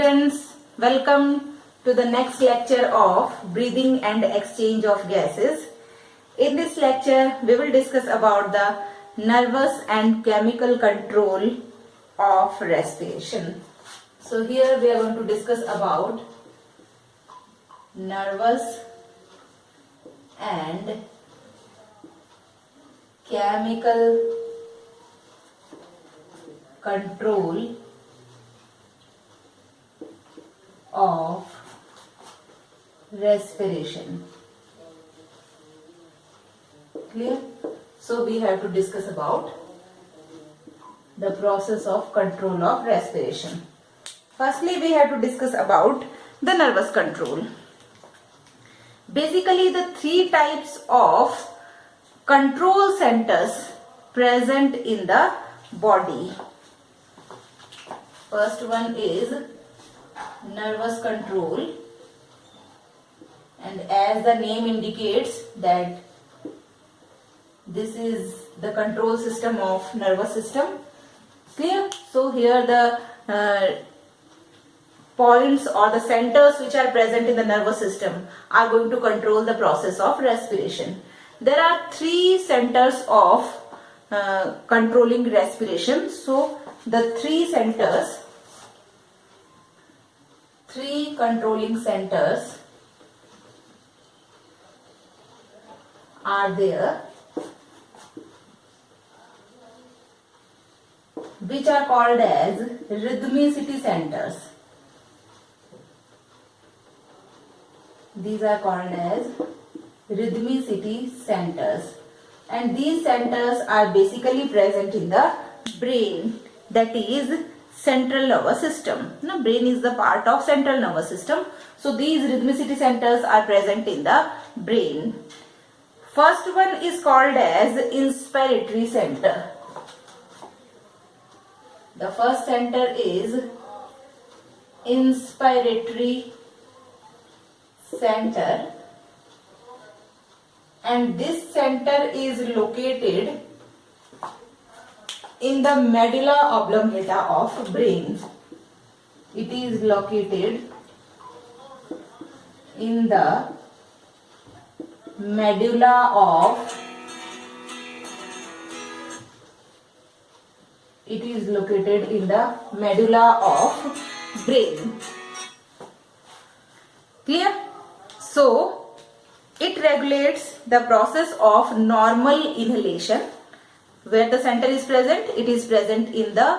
students, welcome to the next lecture of breathing and exchange of gases. In this lecture, we will discuss about the nervous and chemical control of respiration. So here we are going to discuss about nervous and chemical control of respiration. Clear? So we have to discuss about the process of control of respiration. Firstly, we have to discuss about the nervous control. Basically, the three types of control centers present in the body. First one is nervous control, and as the name indicates that this is the control system of nervous system. Clear? So here the points or the centers which are present in the nervous system are going to control the process of respiration. There are three centers of controlling respiration. So the three controlling centers are there, which are called as rhythmicity centers. These are called as rhythmicity centers, and these centers are basically present in the brain, that is central nervous system. Now, brain is the part of central nervous system. So these rhythmicity centers are present in the brain. First one is called as inspiratory center. The first center is inspiratory center, and this center is located in the medulla oblongata of brain. It is located in the medulla of brain. Clear? So it regulates the process of normal inhalation. Where the center is present, it is present in the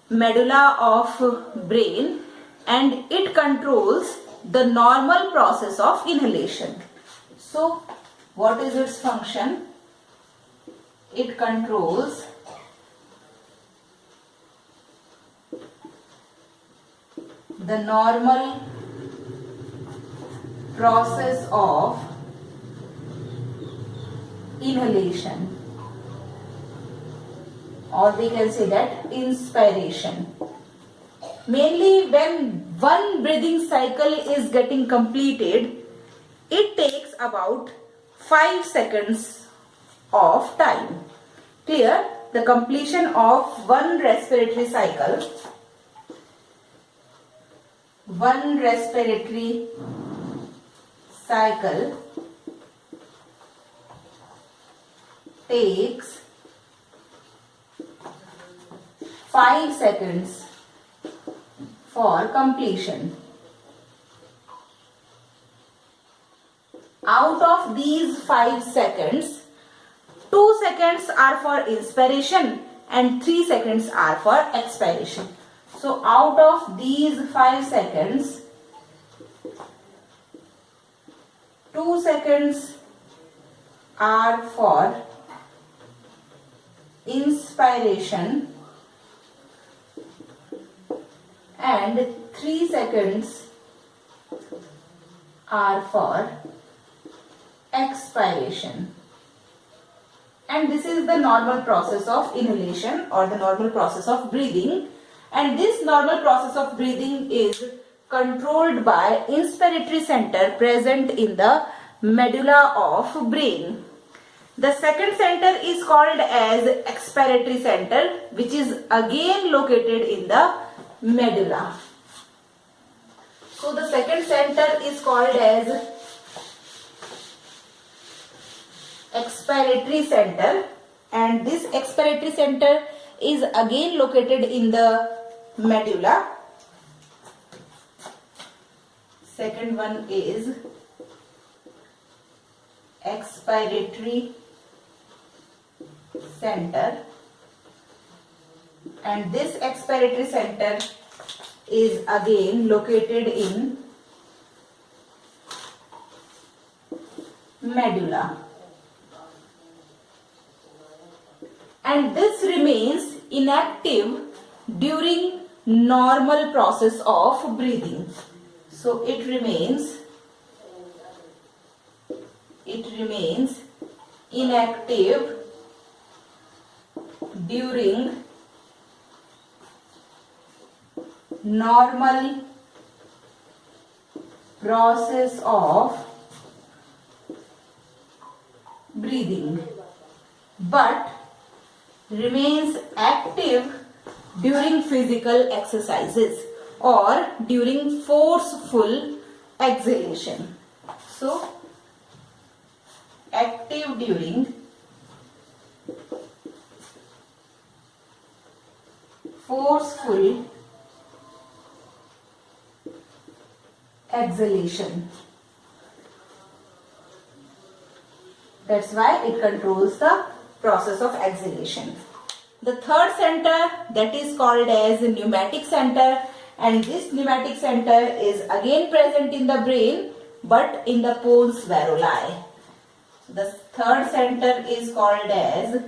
medulla of brain, and it controls the normal process of inhalation. So what is its function? It controls the normal process of inhalation, or we can say that inspiration. Mainly when one breathing cycle is getting completed, it takes about 5 seconds of time. Clear? The completion of one respiratory cycle takes 5 seconds for completion. Out of these 5 seconds, 2 seconds are for inspiration and 3 seconds are for expiration. So out of these 5 seconds, 2 seconds are for inspiration and 3 seconds are for expiration. And this is the normal process of inhalation or the normal process of breathing. And this normal process of breathing is controlled by inspiratory center present in the medulla of brain. The second center is called as expiratory center, which is again located in the medulla. So the second center is called as expiratory center, and this expiratory center is again located in the medulla. Second one is expiratory center, and this expiratory center is again located in medulla, and this remains inactive during normal process of breathing. So it remains inactive during normal process of breathing, but remains active during physical exercises or during forceful exhalation. So active during forceful exhalation. That's why it controls the process of exhalation. The third center, that is called as pneumatic center, and this pneumatic center is again present in the brain but in the pons varoli. The third center is called as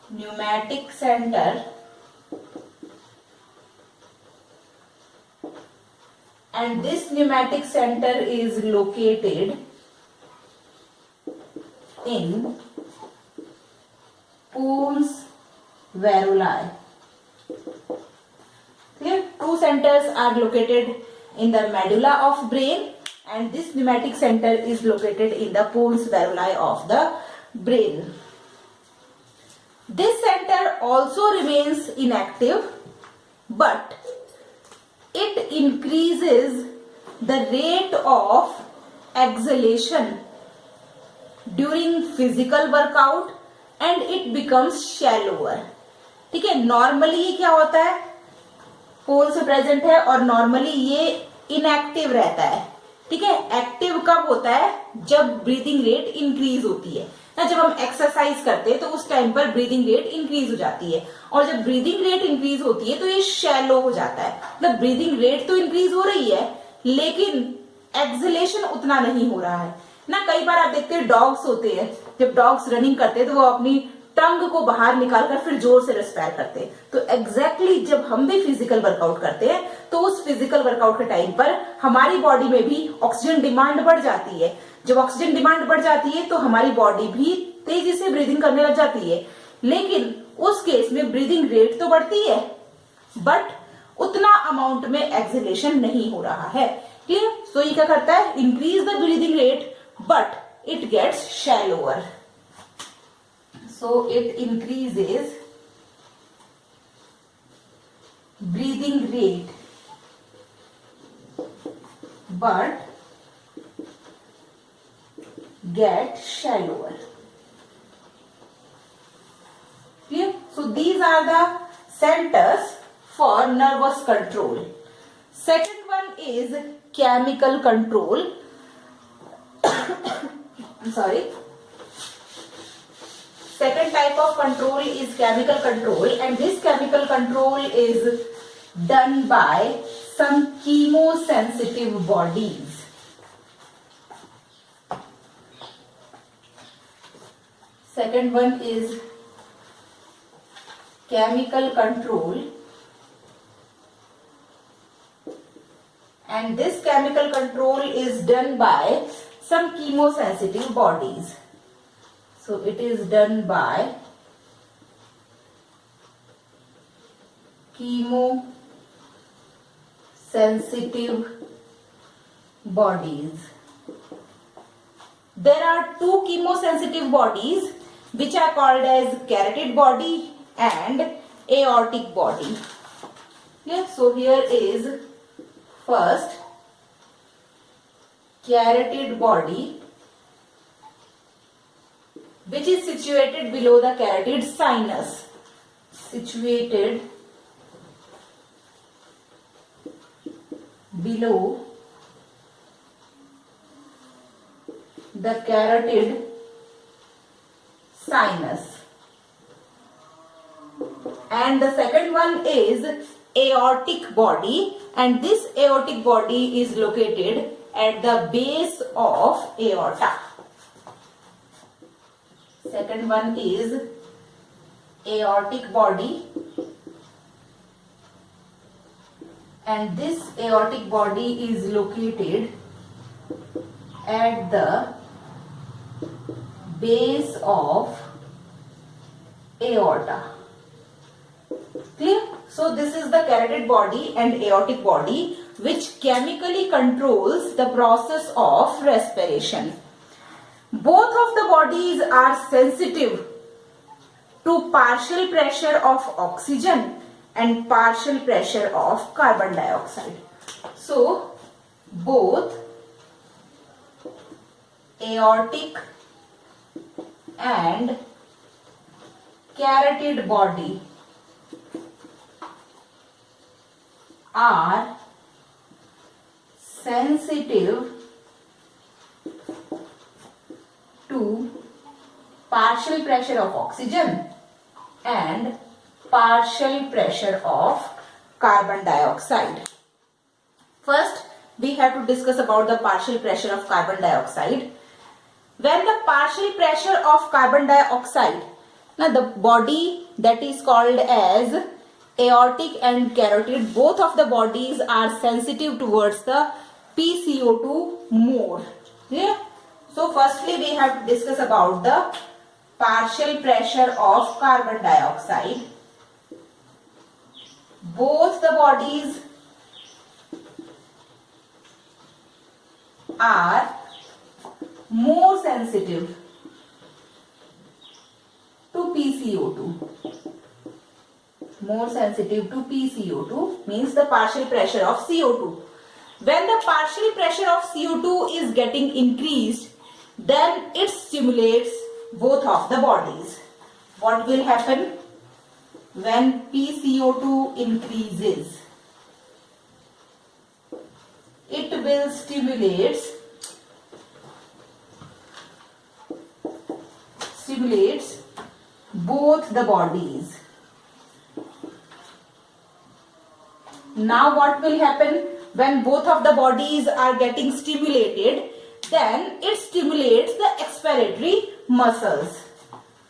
pneumatic center, and this pneumatic center is located in pons varoli. Clear? Two centers are located in the medulla of brain, and this pneumatic center is located in the pons varoli of the brain. This center also remains inactive, but it increases the rate of exhalation during physical workout and it becomes shallower. ठीक है, normally ये क्या होता है, पोल से present है और normally ये इनएक्टिव रहता है. ठीक है, एक्टिव कब होता है, जब ब्रीदिंग रेट इंक्रीज होती है ना. जब हम एक्सरसाइज करते हैं तो उस टाइम पर ब्रीदिंग रेट इंक्रीज हो जाती है, और जब ब्रीदिंग रेट इंक्रीज होती है तो ये शैलो हो जाता है. मतलब ब्रीदिंग रेट तो इंक्रीज हो रही है लेकिन एक्सलेशन उतना नहीं हो रहा है ना. कई बार आप देखते हैं डॉग्स होते हैं, जब डॉग्स रनिंग करते हैं तो वो अपनी टंग को बाहर निकालकर फिर जोर से रेस्पायर करते हैं. तो एग्जैक्टली जब हम भी फिजिकल वर्कआउट करते हैं तो उस फिजिकल वर्कआउट के टाइम पर हमारी बॉडी में भी ऑक्सीजन डिमांड बढ़ जाती है. जब ऑक्सीजन डिमांड बढ़ जाती है तो हमारी बॉडी भी तेजी से ब्रीदिंग करने लग जाती है, लेकिन उस केस में ब्रीदिंग रेट तो बढ़ती है बट उतना अमाउंट में एक्सलेशन नहीं हो रहा है. क्लियर? सो ये क्या करता है, increase the breathing rate but it gets shallower. So it increases breathing rate but get shallower. Clear? So these are the centers for nervous control. Second one is chemical control. I'm sorry. Second type of control is chemical control, and this chemical control is done by some chemosensitive bodies. Second one is chemical control, and this chemical control is done by some chemosensitive bodies. So it is done by chemosensitive bodies. There are two chemosensitive bodies which are called as carotid body and aortic body. Yeah, so here is first carotid body which is situated below the carotid sinus. Situated below the carotid sinus. And the second one is aortic body, and this aortic body is located at the base of aorta. Second one is aortic body, and this aortic body is located at the base of aorta. Clear? So this is the carotid body and aortic body which chemically controls the process of respiration. Both of the bodies are sensitive to partial pressure of oxygen and partial pressure of carbon dioxide. So both aortic and carotid body are sensitive to partial pressure of oxygen and partial pressure of carbon dioxide. First, we have to discuss about the partial pressure of carbon dioxide. When the partial pressure of carbon dioxide, now the body that is called as aortic and carotid, both of the bodies are sensitive towards the PCO2 more. Yeah? So firstly we have to discuss about the partial pressure of carbon dioxide. Both the bodies are more sensitive to PCO2. More sensitive to PCO2 means the partial pressure of CO2. When the partial pressure of CO2 is getting increased, then it stimulates both of the bodies. What will happen when PCO2 increases? It will stimulates both the bodies. Now what will happen when both of the bodies are getting stimulated? Then it stimulates the expiratory muscles.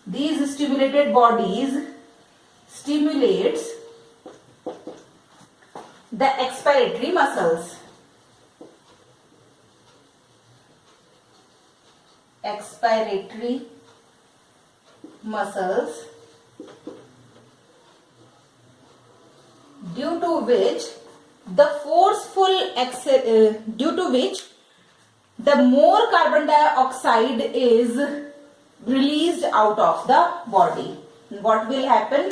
These stimulated bodies stimulates the expiratory muscles. Expiratory muscles, due to which the more carbon dioxide is released out of the body. What will happen?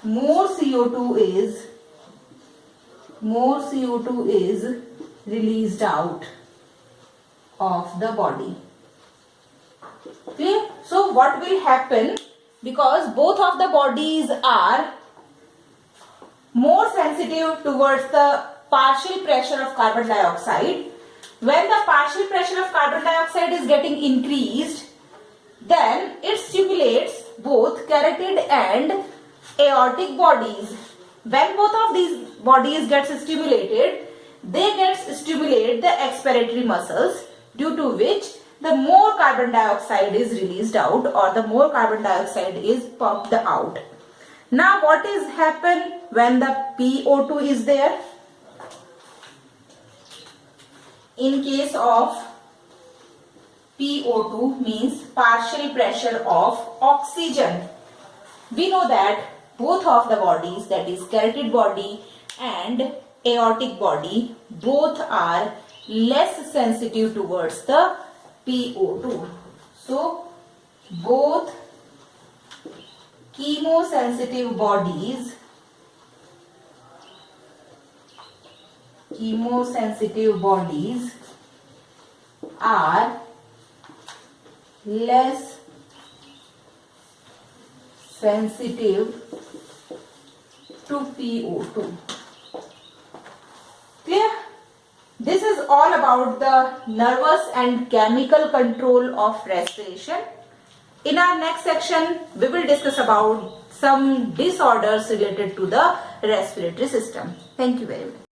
More CO2 is released out of the body. Clear? So what will happen, because both of the bodies are more sensitive towards the partial pressure of carbon dioxide, when the partial pressure of carbon dioxide is getting increased, then it stimulates both carotid and aortic bodies. When both of these bodies gets stimulated, they stimulate the expiratory muscles, due to which the more carbon dioxide is released out, or the more carbon dioxide is pumped out. Now what is happen when the PO2 is there? In case of PO2 means partial pressure of oxygen. We know that both of the bodies, that is carotid body and aortic body, both are less sensitive towards the PO2. So both chemosensitive bodies are less sensitive to PO2. Clear? This is all about the nervous and chemical control of respiration. In our next section, we will discuss about some disorders related to the respiratory system. Thank you very much.